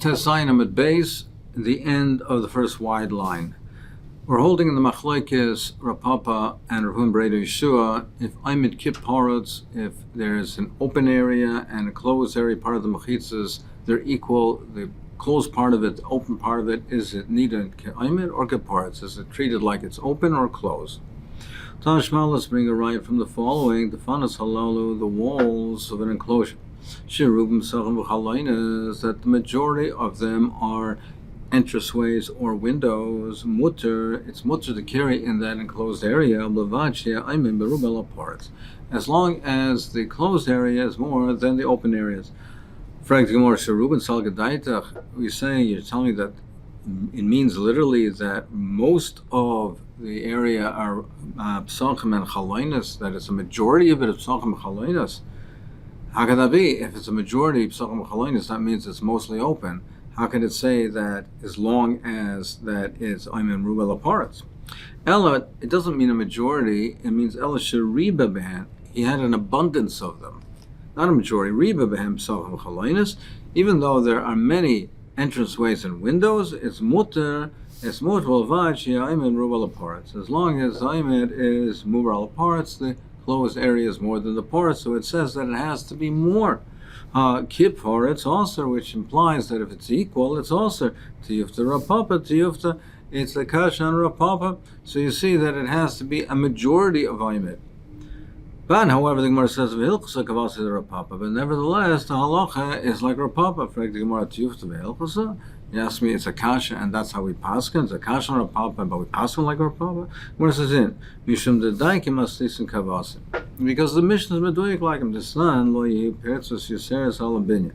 Tesainam at base, the end of the first wide line. We're holding in the Machlokes Rapapa and Eruvin Breda Yeshua. If I'm at Kip Parotz, if there's an open area and a closed area, part of the Mechitzas, they're equal. The closed part of it, the open part of it, is it needed Ke'aymed or Kip Parotz? Is it treated like it's open or closed? Tashma, let's bring a right from the following: the fanas halalu, the walls of an enclosure. Shirubim sachem v'chalaynes, that the majority of them are entranceways or windows. Mutter, it's mutter to carry in that enclosed area. As long as the closed area is more than the open areas. You're saying, you're telling me that it means literally that most of the area are psachim and chalaynes, that it's a majority of it is psachim and chalaynes. How can that be? If it's a majority psachim and chalaynes, that means it's mostly open. How can it say that as long as that is Ayman Rubel Aparatz? Ella, it doesn't mean a majority, it means Ella Shariba Behan. He had an abundance of them. Not a majority. Riba Behem Psachim Chalaynes. Even though there are many entranceways and windows, it's mutter Valvaj Ayman Rubel Aparatz. As long as Ayman is Rubel Aparatz, the closed area is more than the parts, so it says that it has to be more. Kippur, it's also, which implies that if it's equal, it's also tiyufta rapapa, tiyufta, it's the kashan rapapa. So you see that it has to be a majority of aymed. But however, the Gemara says v'hilchasa kavasi the rapapa. But nevertheless, the halacha is like rapapa. For the Gemara tiyufta v'hilchasa. You ask me, it's a kasha, and that's how we paskin. It's a kasha on rapapa, but we paskin like rapapa. Gemara says in mishum dedaikim aslisin kavasi. Because the mission is meduik like him. The son lo yehi petzos yiseres alabinyan.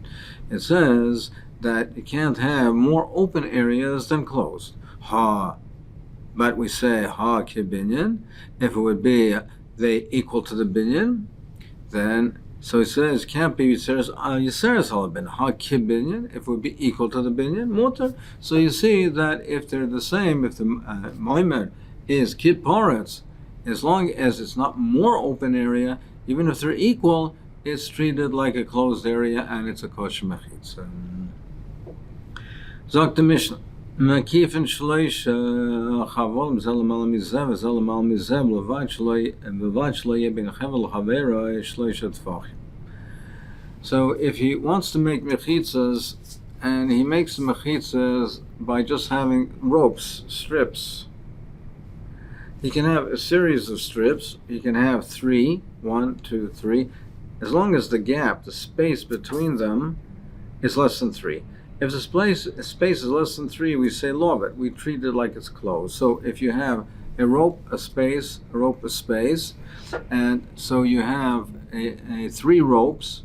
It says that you can't have more open areas than closed. But we say kibinyan. If it would be they equal to the binyan, then so it says can't be yiseres alabinyan. Kibinyan. If it would be equal to the binyan, mutar. So you see that if they're the same, if the moimer is kib paretz, as long as it's not more open area, even if they're equal, it's treated like a closed area and it's a kosher mechitza. Zok the Mishnah. Makif and shleish chavolim zelam al mizev zelam al mizev levad shloi ben chavel chavera shleish tfachim. So if he wants to make mechitzas, and he makes the mechitzas by just having ropes, strips. He can have a series of strips. He can have 3, 1, 2, 3, as long as the gap, the space between them, is less than 3. If the space is less than 3, we say lovet. We treat it like it's closed. So if you have a rope, a space, a rope, a space, and so you have a 3 ropes.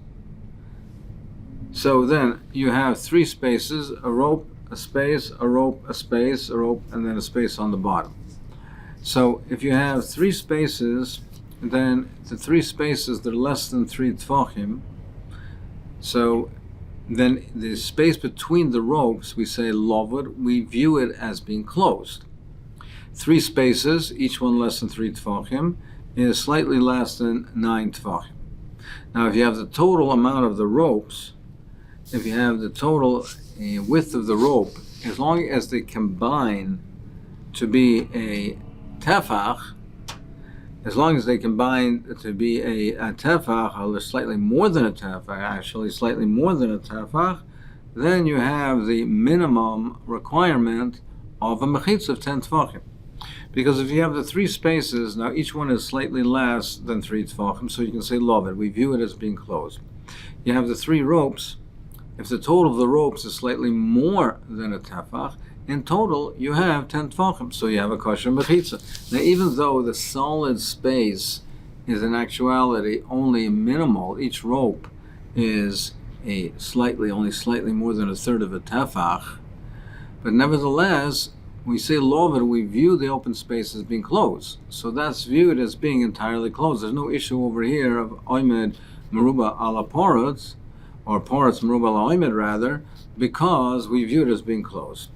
So then you have 3 spaces: a rope, a space, a rope, a space, a rope, and then a space on the bottom. So if you have 3 spaces, then the 3 spaces that are less than 3 tfachim, so then the space between the ropes, we say lovad, we view it as being closed. 3 spaces, each one less than 3 tfachim, is slightly less than 9 tfachim. Now if you have the total amount of the ropes, if you have the total width of the rope, as long as they combine to be a tefach, as long as they combine to be a tefach, or slightly more than a tefach, actually slightly more than a tefach, then you have the minimum requirement of a mechitz of 10 tefachim. Because if you have the 3 spaces, now each one is slightly less than 3 tefachim, so you can say lovet. We view it as being closed. You have the 3 ropes. If the total of the ropes is slightly more than a tefach, in total, you have 10 tefachim, so you have a kosher mechitza. Now, even though the solid space is in actuality only minimal, each rope is only slightly more than a third of a tefach, but nevertheless, we say lovet, we view the open space as being closed. So that's viewed as being entirely closed. There's no issue over here of oimed meruba ala poretz, or poretz meruba ala oimed rather, because we view it as being closed.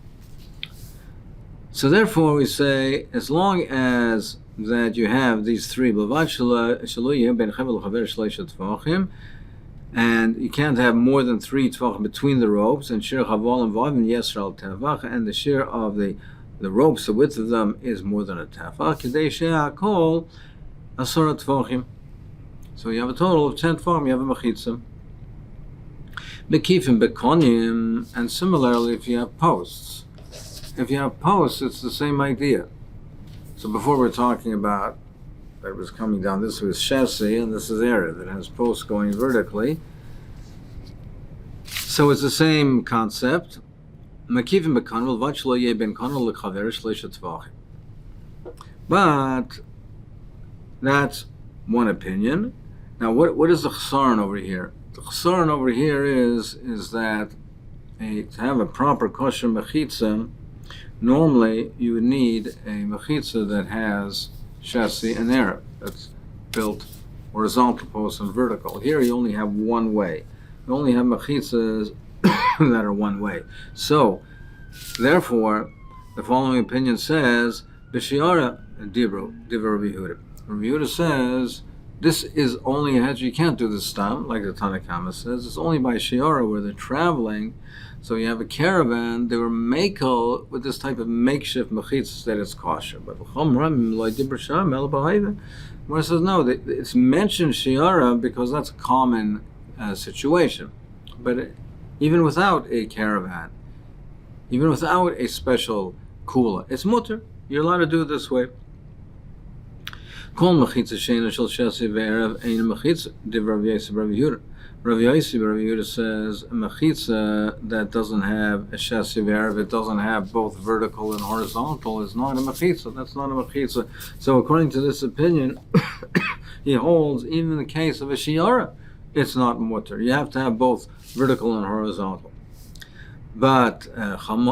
So therefore we say, as long as that you have these 3, and you can't have more than 3 tvachim between the ropes, and shir chaval and vavim yesral tefach, and the shir of the ropes, the width of them is more than a tefach. Kedei she'akol asara tvachim. So you have a total of 10 tvachim. You have a mechitza. Bekifim bekonim, and similarly, if you have posts. If you have posts, it's the same idea. So before we're talking about that it was coming down, this was chassis, and this is area that has posts going vertically. So it's the same concept. But that's one opinion. Now, what is the chesaron over here? The chesaron over here is that to have a proper kosher mechitza, normally you would need a mechitza that has chassis and Arab, that's built horizontal posts and vertical. Here you only have one way. You only have mechitzas that are one way. So, therefore, the following opinion says, B'shiara Dibru Rabbi Yehuda. Rabbi Yehuda says, this is only a hedge. You can't do this stam, like the Tanakama says. It's only by shiara where they're traveling. So you have a caravan, they were makel with this type of makeshift mechitzas that it's kosher. But Mara says no, it's mentioned shiara because that's a common situation. But even without a caravan, even without a special kula, it's mutter. You're allowed to do it this way. Kol mechitza sheina shel shasi ve'erev ein mechitza div Rav Yosef Rav Yehuda. Rav Yehuda says a mechitza that doesn't have a shasi ve'erev, it doesn't have both vertical and horizontal, is not a mechitza. That's not a mechitza. So according to this opinion, he holds even in the case of a shiara, it's not mutter. You have to have both vertical and horizontal. But Chacham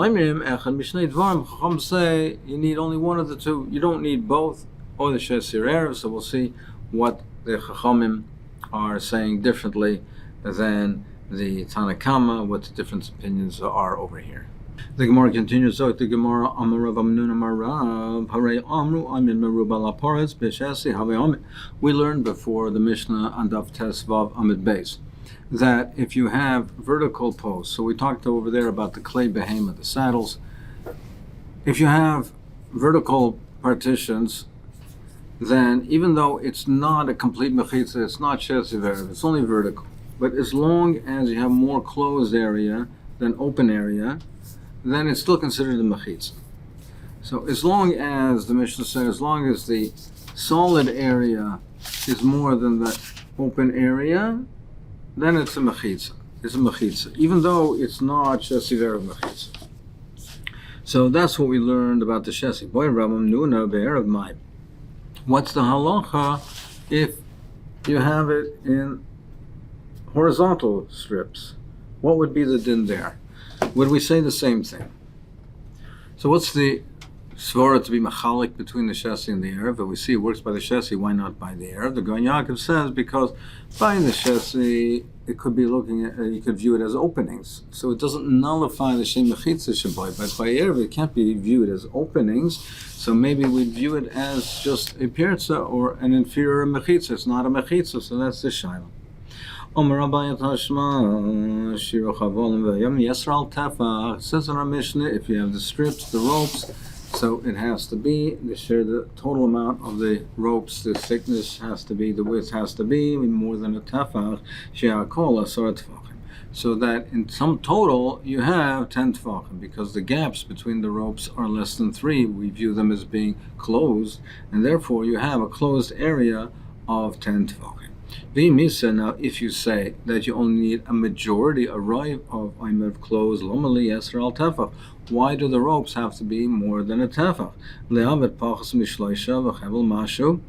say you need only one of the two. You don't need both. Or the Shesir Erev, so we'll see what the Chachamim are saying differently than the Tanakama, what the different opinions are over here. The Gemara continues, so the Gemara, Amarav Amnun Amarav, Hare Amru Amin Merubal Aparetz, Beshasi Have Amit. We learned before the Mishnah on Daf Tes Vav Amid Beis that if you have vertical posts, so we talked over there about the clay behemoth, the saddles, if you have vertical partitions, then even though it's not a complete mechitza, it's not shesiv, it's only vertical. But as long as you have more closed area than open area, then it's still considered a mechitza. So as long as, the Mishnah says, as long as the solid area is more than the open area, then it's a mechitza. It's a mechitza, even though it's not shesiv mechitza. So that's what we learned about the shesi. Boy, Rabam Nuna Be'erev Mai. What's the halacha if you have it in horizontal strips? What would be the din there? Would we say the same thing? So what's the svara to be machalik between the shesi and the erev? But we see it works by the shesi, why not by the erev? The Gan Yaakov says because by the shesi, it could be looking at, you could view it as openings. So it doesn't nullify the shem mechitza shabai, but by erev it can't be viewed as openings. So maybe we'd view it as just a pirza or an inferior mechitza. It's not a mechitza, so that's the shaila. It says in our Mishnah, if you have the strips, the ropes, so it has to be, the total amount of the ropes, the thickness has to be, the width has to be more than a tefach, she'akol asar tefachim. So that in some total, you have 10 tefachim, because the gaps between the ropes are less than 3. We view them as being closed, and therefore you have a closed area of 10 tefachim. Now, if you say that you only need a majority, a rive of Aymer clothes, Lomali Yesra al Tefach, why do the ropes have to be more than a Tefach? Le'avet Pachas Mishloisha v'chevel Mashu,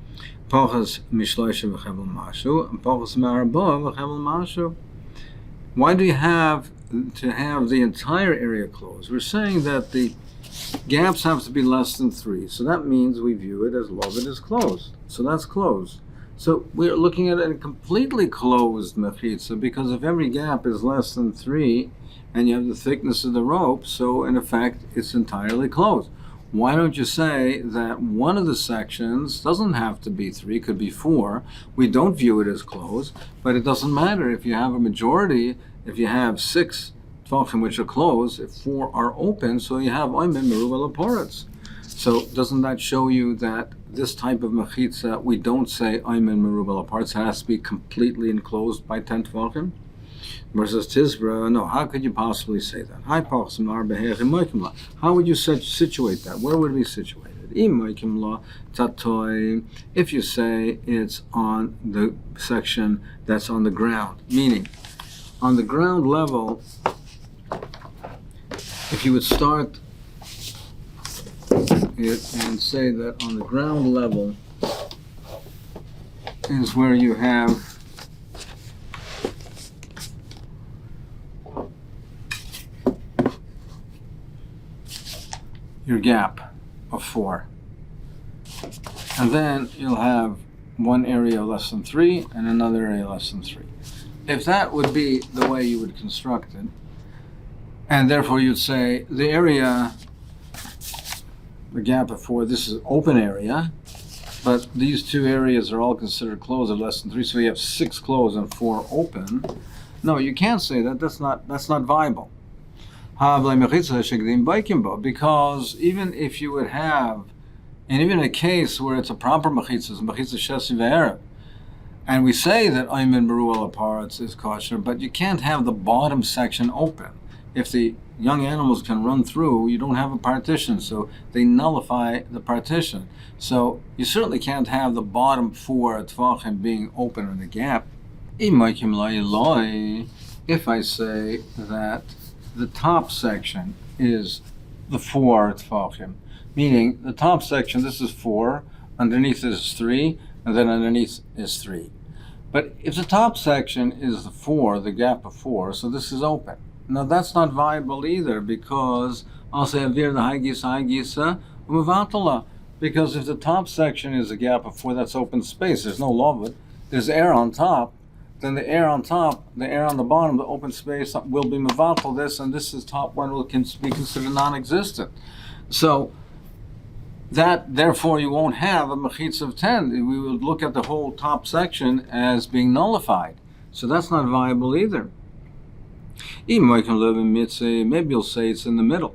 Pachas Mishloisha v'chevel Mashu, and Pachas Marabah v'chevel Mashu. Why do you have to have the entire area closed? We're saying that the gaps have to be less than 3, so that means we view it as Lovid is closed. So that's closed. So we're looking at a completely closed mechitza, because if every gap is less than 3 and you have the thickness of the rope, so in effect it's entirely closed. why don't you say that one of the sections doesn't have to be 3, could be 4. We don't view it as closed, but it doesn't matter if you have a majority, if you have 6 tvachim which are closed, if 4 are open, so you have Oymen Merubah Laporetz. So doesn't that show you that this type of mechitza, we don't say Oymen Merubah Laporetz, it has to be completely enclosed by 10 tvachim? Versus Tizbra, no, how could you possibly say that? How would you situate that? Where would it be situated? If you say it's on the section that's on the ground, meaning on the ground level, if you would start it and say that on the ground level is where you have your gap of 4. And then you'll have one area less than 3 and another area less than 3. If that would be the way you would construct it, and therefore you'd say the area, the gap of 4, this is open area, but these 2 areas are all considered closed at less than 3, so you have 6 closed and 4 open. No, you can't say that. That's not viable. Because even if you would have, and even a case where it's a proper mechitza shesi ve'erev, and we say that Oymen Merubah Laporetz is kosher, but you can't have the bottom section open. If the young animals can run through, you don't have a partition, so they nullify the partition. So you certainly can't have the bottom 4 tvachim being open in the gap. If I say that the top section is the 4 tvachim, meaning the top section, this is 4, underneath is 3, and then underneath is 3. But if the top section is the 4, the gap of 4, so this is open. Now that's not viable either, because I'll say avir the haigisa umevatala, because if the top section is a gap of 4, that's open space. There's no lovet. There's air on top. Then the air on top, the air on the bottom, the open space will be mevatel this, and this is top one will be considered non-existent. So that, therefore, you won't have a mechitza of 10. We would look at the whole top section as being nullified. So that's not viable either. Maybe you'll say it's in the middle.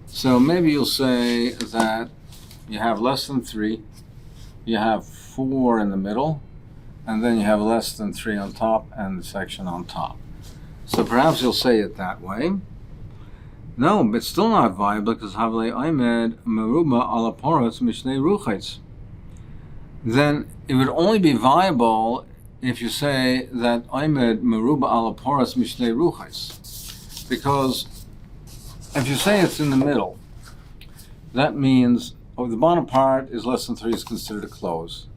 So maybe you'll say that you have less than 3, you have 4 in the middle, and then you have less than 3 on top and the section on top. So perhaps you'll say it that way. No, but still not viable, because Havlei Oymen Merubah Laporetz Mishnei Ruchaitz. Then it would only be viable if you say that Oymen Merubah Laporetz Mishnei Ruchaitz. Because if you say it's in the middle, that means the bottom part is less than 3 is considered a close.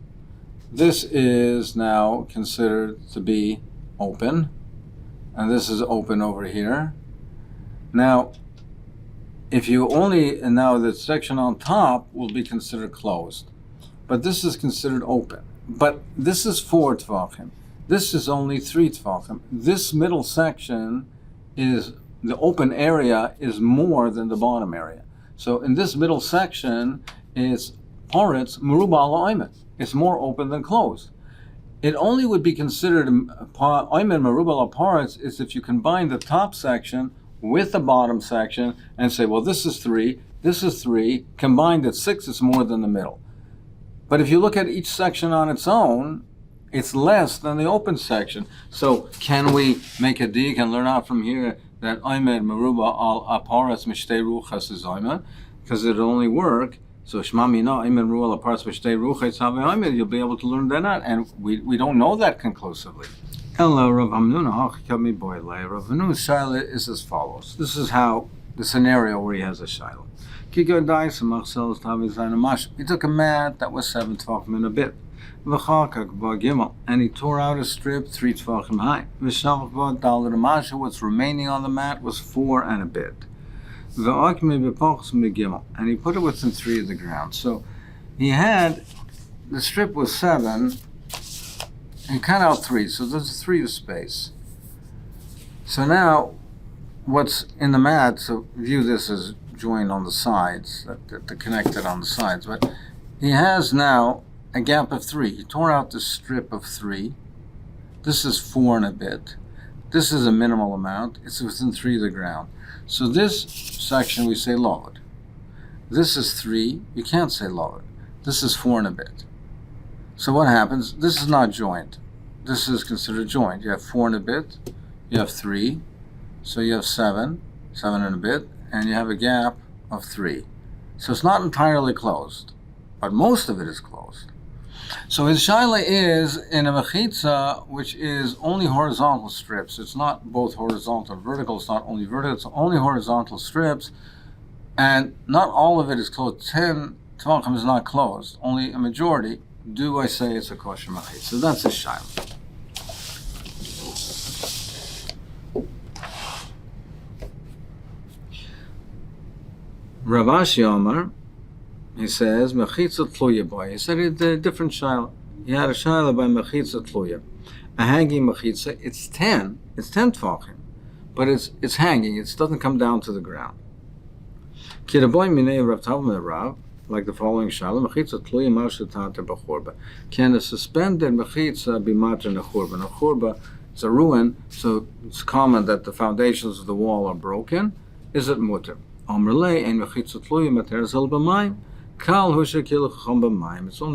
This is now considered to be open, and this is open over here. Now, if you only, and now the section on top will be considered closed, but this is considered open. But this is 4 tvachim. This is only 3 tvachim. This middle section is, the open area is more than the bottom area. So in this middle section, it's Poretz Merubah Oymen. It's more open than closed. It only would be considered Oymen Merubah Laporetz is if you combine the top section with the bottom section and say, well, this is 3, combined at 6, it's more than the middle. But if you look at each section on its own, it's less than the open section. So can we make a dig and learn out from here that Oymen Merubah Laporetz Mishnei Ruchaitz is Oymen? Because it only work. So Shema Mina Oymen Merubah Laporetz Mishnei Ruchaitz Havei Oymen, you'll be able to learn that out. And we don't know that conclusively. Hello, Rav Hamnuna Hachikami Boile. Rav Hamnuna's shayla is as follows. This is how the scenario where he has a shayla. He took a mat that was 7 tvachim and a bit. And he tore out a strip 3 tvachim high. What's remaining on the mat was 4 and a bit. And he put it within 3 of the ground. So he had, the strip was 7, and cut out 3, so there's 3 of space. So now, what's in the mat, so view this as join on the sides, that connected on the sides. But he has now a gap of 3. He tore out this strip of 3. This is 4 and a bit. This is a minimal amount. It's within 3 of the ground. So this section we say load. This is 3. You can't say load. This is 4 and a bit. So what happens? This is not joined. This is considered joined. You have 4 and a bit. You have 3. So you have 7 and a bit, and you have a gap of 3. So it's not entirely closed, but most of it is closed. So his shaila is in a mechitza, which is only horizontal strips. It's not both horizontal and vertical. It's not only vertical. It's only horizontal strips, and not all of it is closed. 10 tvachim is not closed. Only a majority. Do I say it's a kosher mechitza? So that's his shaila. Rav Ashi Omar, he says, Mechitza Tluya boy. He said it's a different shaila. He had a shaila by Mechitza Tluya. A hanging Mechitza, it's 10 tvachim, but it's hanging, it doesn't come down to the ground. Kiraboy Minei Rav Tavma Rav, like the following shaila, Mechitza Tluya Marsha Tater B'chorba. Can a suspended Mechitza be matter in a churba? A churba is a ruin, so it's common that the foundations of the wall are broken. Is it mutter? It's only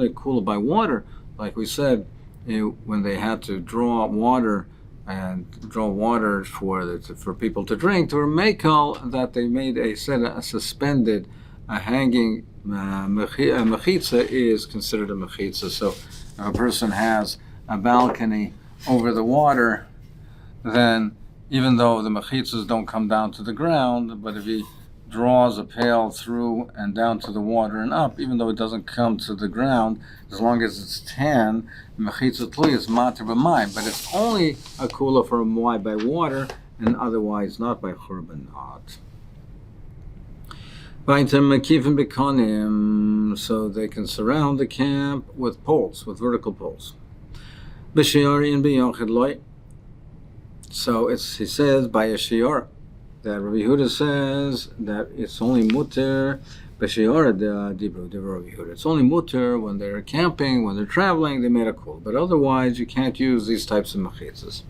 a kula by water, like we said, when they had to draw water for people to drink. To mekel that they made a suspended, a hanging mechitza is considered a mechitza. So if a person has a balcony over the water, then even though the mechitzas don't come down to the ground, but if he draws a pail through and down to the water and up, even though it doesn't come to the ground, as long as it's 10, mechitza tluya is mater b'mayim, but it's only a kula for a moai by water, and otherwise not by churban not. So they can surround the camp with poles, with vertical poles. So he says by a shior, that Rabbi Yehuda says that it's only mutter b'shiora dibru Rabbi Yehuda. It's only mutter when they're camping, when they're traveling, they made a kul. But otherwise, you can't use these types of mechitzas.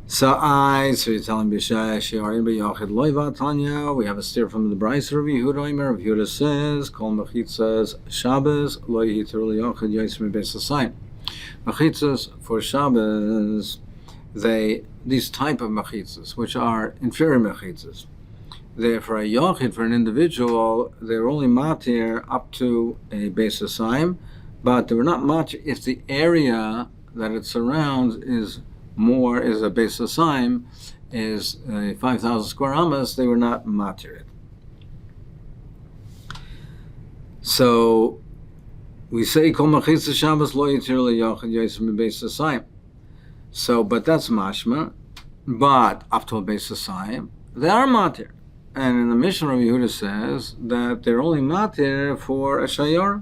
So you're telling b'shiora b'yochid loiva tanya. We have a steer from the Bryce of Rabbi Yehuda. Rabbi Yehuda says, "Kol mechitzas Shabbos lo yihitir liyochid yosem b'sasayim." Mechitzas for Shabbos, these type of mechitzas, which are inferior mechitzas, they're for a yochid, for an individual, they're only matir up to a beis hasayim, but they were not matir if the area that it surrounds is a beis hasayim, is 5,000 square amas, they were not matir it. So we say kol mechitzas Shabbos lo yitir liyochid yosem beis hasayim. So, but that's mashma. But up to a beis hasayim, they are matir. And in the Mishnah, Rabbi Yehuda says that they're only matir for a shayar.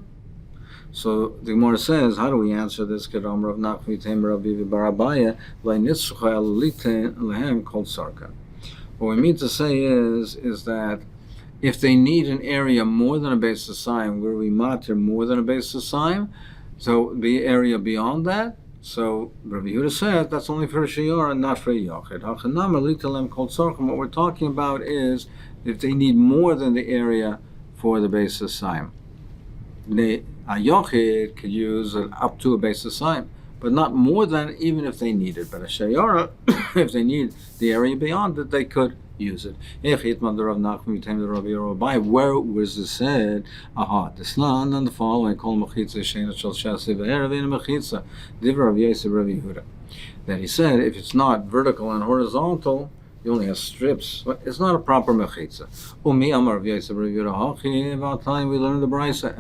So the Gemara says, how do we answer this? Kedam Rav Nachmi Taim Rav Bibi Barabaya Leinitzcha Eliten Lehem Kol Sarka. What we mean to say is that if they need an area more than a beis hasayim, where we matir more than a beis hasayim, so the area beyond that. So Rabbi Yehuda said that's only for a shiur and not for a yochid. What we're talking about is if they need more than the area for the beis hasayim. A yochid could use it up to a beis hasayim, but not more than, even if they need it. But a shiur, if they need the area beyond it, they could use it. Where was it said? This land and the following that he said if it's not vertical and horizontal, you only have strips. It's not a proper mechitza. We learned the brisa.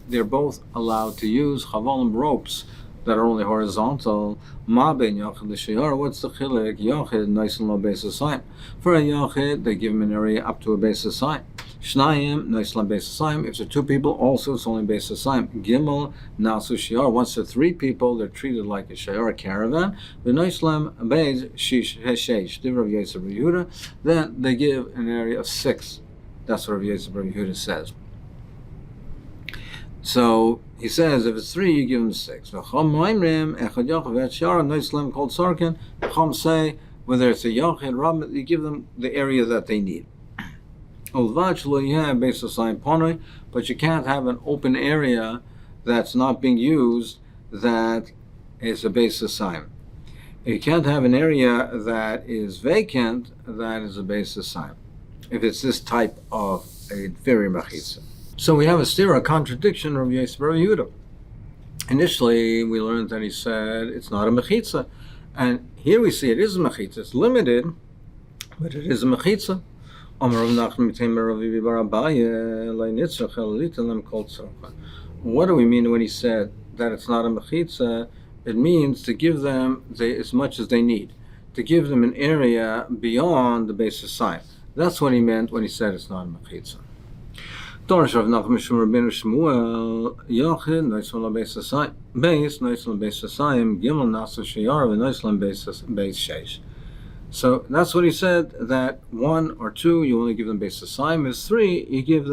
They're both allowed to use chavolim ropes that are only horizontal. Ma ben yachid l'shayara. What's the chilek? Yachid nice and low base asayim. For a yachid, they give him an area up to a base asayim. Shnayim nice and base asayim. If they're two people, also it's only base asayim. Gimel nasu shayara. Once they're three people, they're treated like a shayara caravan. The nice lam base shish heshesh. Divrav Yosef Bar Yehuda. Then they give an area of 6. That's what Rav Yosef Bar Yehuda says. So he says if it's 3, you give them 6. Chum say whether it's a yachid rab, you give them the area that they need. But you can't have an open area that's not being used that is a base assign. You can't have an area that is vacant that is a base assign. If it's this type of a inferior mechitza. So we have a contradiction of Yosef Bar Yehuda. Initially, we learned that he said it's not a mechitza. And here we see it is a mechitza. It's limited, but it is a mechitza. What do we mean when he said that it's not a mechitza? It means to give them as much as they need. To give them an area beyond the base of sign. That's what he meant when he said it's not a mechitza. Base, nice on base asayim, gimel nasu shayara, nice on base sheish. So that's what he said, that 1 or 2, you only give them base asayim. Is 3, they give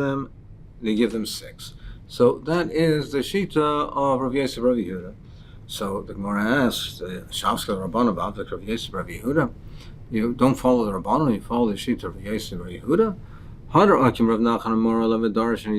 them 6. So that is the shita of Rav Yosef Bar Yehuda. So the Gemara asks, Shavska Rabban about the Rav Yosef Bar Yehuda. You don't follow the Rabbanon, you follow the shita of Rav Yosef Bar Yehuda. Hadar Akim Rav Nachman Amor Lev Darshan,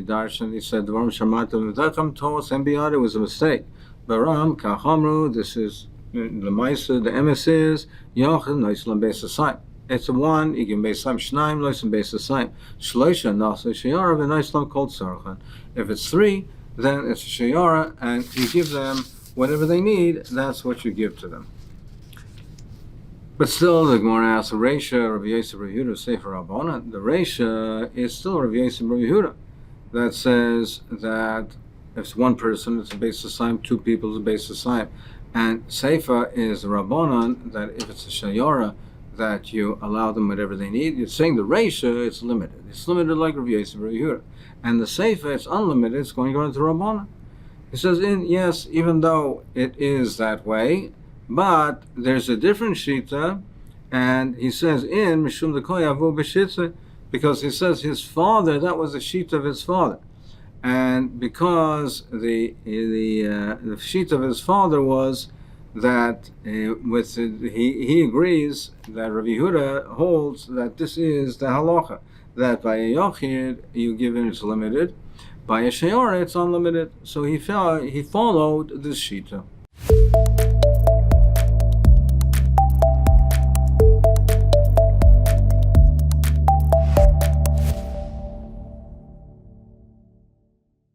he said, Dvarim Sharmatim V'Dacham Tos and Biyad, it was a mistake. Baram Kachamru, this is the Maisa, the emes is Yachid Noislam Beis Asayim. It's a 1, you give Beis Asayim, Shnaim Noislam Beis Asayim, Shloisha Nasa Shayara V'Noislam Kol Tzarchan. If it's 3, then it's a Shayara, and you give them whatever they need, that's what you give to them. But still, the Gemara asks, Reisha, Rav Yosef Bar Yehuda, Sefer Rabbanan. The Reisha is still Rav Yosef Bar Yehuda that says that if it's 1 person, it's a base asayim, 2 people, it's a base asayim. And Sefer is Rabbanan that if it's a Shayara, that you allow them whatever they need. You're saying the Reisha, it's limited. It's limited like Rav Yosef Bar Yehuda. And the Sefer, it's unlimited, it's going to go into Rabbanan. He says, yes, even though it is that way, but there's a different shita, and he says in Mishum Dekoy Avu B'Shitze, because he says his father, that was the shita of his father, and because the shita of his father was that he agrees that Rav Yehuda holds that this is the halacha, that by a yochid you give him it's limited, by a shayara it's unlimited. So he followed this shita.